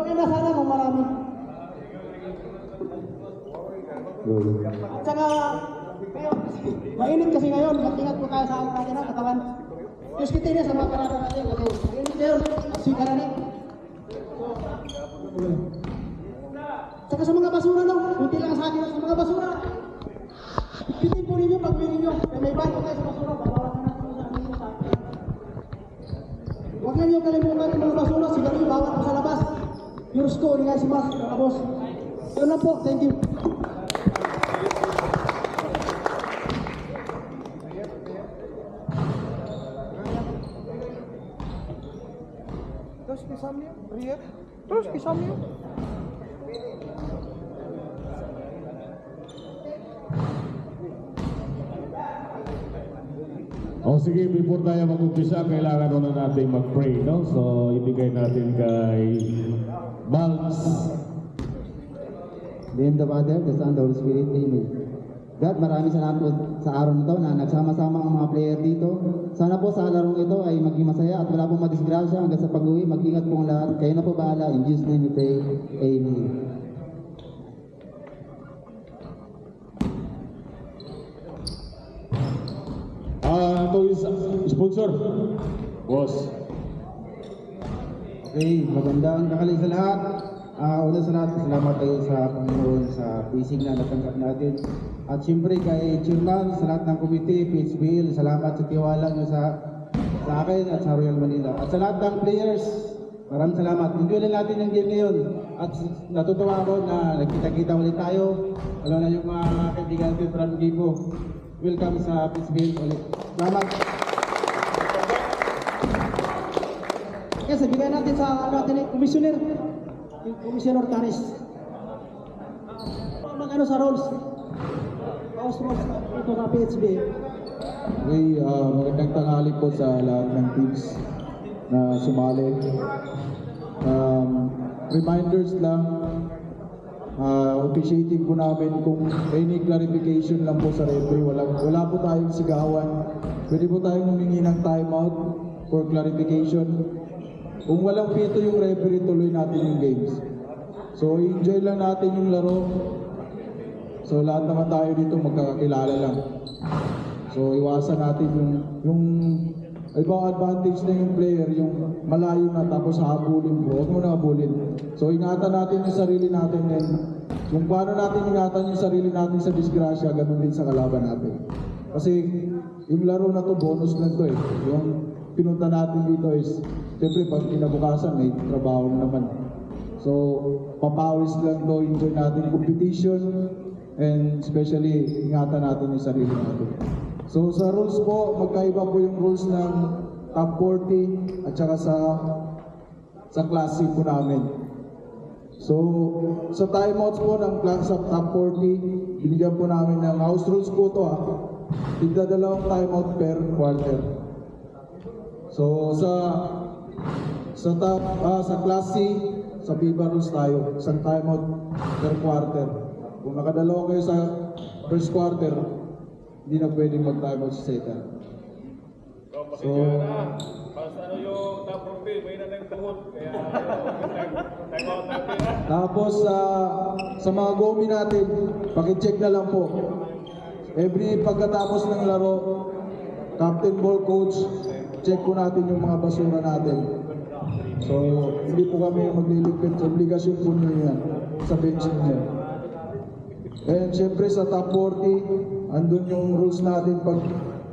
maganda sana kung marami. At saka, mainit kasi ngayon, ingat po tayo sa ating katawan. Diyos kita niya sa mga karata natin kasi mainit ngayon, sika na rin. Saka sa mga basura no, kunti lang sa akin sa mga basura. Pitin po ninyo pag ninyo, may bago kayo sa basura, babawasan natin sa amin sa akin. Huwag na niyo kalimutan yung mga basura, sigarilyo bawat po sa labas. Yurusko, nga si Mas, mga boss. Yun lang po, thank you. Terus pisamnya, Riet. Terus pisamnya. O sige, before tayo mag-umpisa, kailangan muna natin mag-pray, no? So, ibigay natin kay Balz. In the name of the Father, the Son, the Holy Spirit, Amen. God, maraming salamat po sa araw nito na nagsama-sama ang mga player dito. Sana po sa larong ito ay maging masaya at wala pong madisgrasya hanggang sa pag-uwi. Mag-ingat po ang lahat. Kayo na po bahala. In Jesus' name we pray. Amen. Ito is sponsor. Boss. Okay, magandang kakali sa lahat. Una sa lahat, salamat tayo sa Panginoon sa blessing na natanggap natin. At siyempre kay Chairman, sa lahat ng committee, PHBL, salamat sa tiwala nyo sa akin at sa Royal Manila. At sa lahat ng players, maraming salamat. Enjoy lang natin yung game ngayon. At natutuwa ako na nagkita-kita ulit tayo. Alam na yung mga kaibigan natin from Gibo. Welcome sa PHBL ulit. Salamat. Kaya sabihin natin sa natin Commissioner Taris. Mag-ano sa roles? House roles ito na PHB. Okay, magandang tanghali po sa lahat ng teams na sumali. Reminders lang, officiating po namin kung any clarification lang po sa referee, wala po tayong sigawan. Pwede po tayong humingi ng timeout for clarification. Kung walang pito yung referee, tuloy natin yung games. So, enjoy lang natin yung laro. So, lahat naman tayo dito magkakakilala lang. So, iwasan natin yung ibang advantage na yung player, yung malayo na tapos habulin mo. Huwag mo na habulin. So, ingatan natin yung sarili natin and kung paano natin ingatan yung sarili natin sa disgrasya, ganun din sa kalaban natin. Kasi yung laro na to, bonus lang to eh. Yung pinunta natin dito is, siyempre pag kinabukasan, may trabaho na naman. So, papawis lang to, enjoy natin competition, and especially, ingatan natin yung sarili natin. So, sa rules po, magkaiba po yung rules ng top 40 at saka sa klase po namin. So, sa timeouts po ng class of top 40, binigyan po namin ng house rules po to tigda dalawang timeout per quarter. So, sa class C, sa FIBA rules tayo, isang timeout per quarter. Kung nakadalawa kayo sa first quarter, hindi na pwedeng mag-timeout sa second. So, Basta yung top 40, may na ng tuhod. Kaya timeout natin. tapos sa mga gomi natin, pakicheck na lang po. Every pagkatapos ng laro, captain ball coach, check po natin yung mga basura natin. So, hindi po kami magliligpit. Obligasyon po nyo yan sa bench niyo. And syempre sa top 40, andun yung rules natin. Pag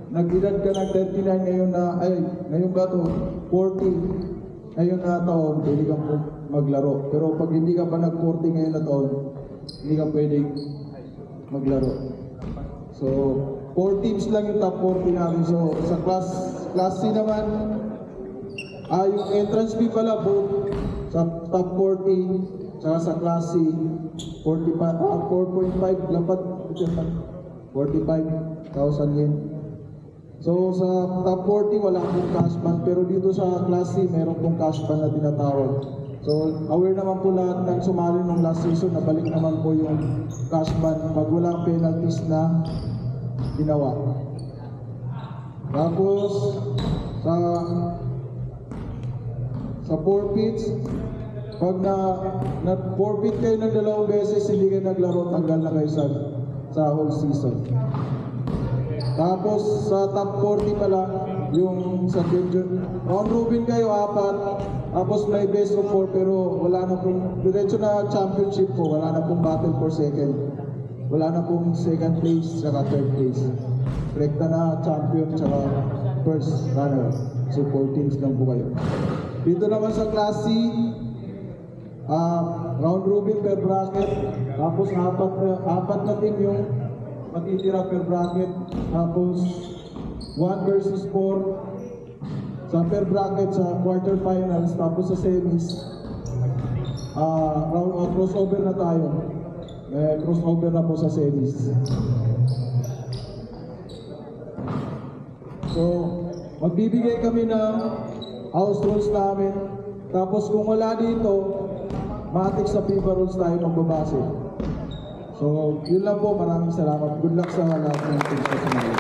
nag-edad ka ng 39 ngayon ba to 40, ngayon na taon, pwede kang maglaro. Pero pag hindi ka pa nag-40 ngayon na taon, hindi ka pwedeng maglaro. So, 4 teams lang yung top 40 namin. So, sa class C naman, yung entrance fee pala both sa top 40 saka sa class C 4.5 lapat 45,000 yen. So sa top 40 wala pong cash ban, pero dito sa class C meron pong cash ban na tinatawag. So aware naman po lahat ng sumali nung last season na balik naman po yung cash ban pag walang penalties na ginawa. Tapos sa forfeits, pag na forfeit kayo ng 2 beses, hindi kayo naglaro, tanggal na kayo sa whole season. Tapos sa top 40 pala, yung sa Division, round robin kayo 4, tapos may best of 4 pero wala na pong, diretso na championship po, wala na pong battle for second. Wala na pong second place, saka third place. Rekta na champion, saka first runner. So 4 teams lang po kayo. Dito naman sa Class C, round robin per bracket, tapos apat na team yung matitira per bracket, tapos 1 versus 4 sa per bracket sa quarterfinals, tapos sa semis crossover na tayo. Crossover na po sa semis. So magbibigay kami ng house rules namin, tapos kung wala dito, matik sa FIFA rules tayo magbabase. So, yun lang po. Maraming salamat. Good luck sa lahat ng teams sa sumali.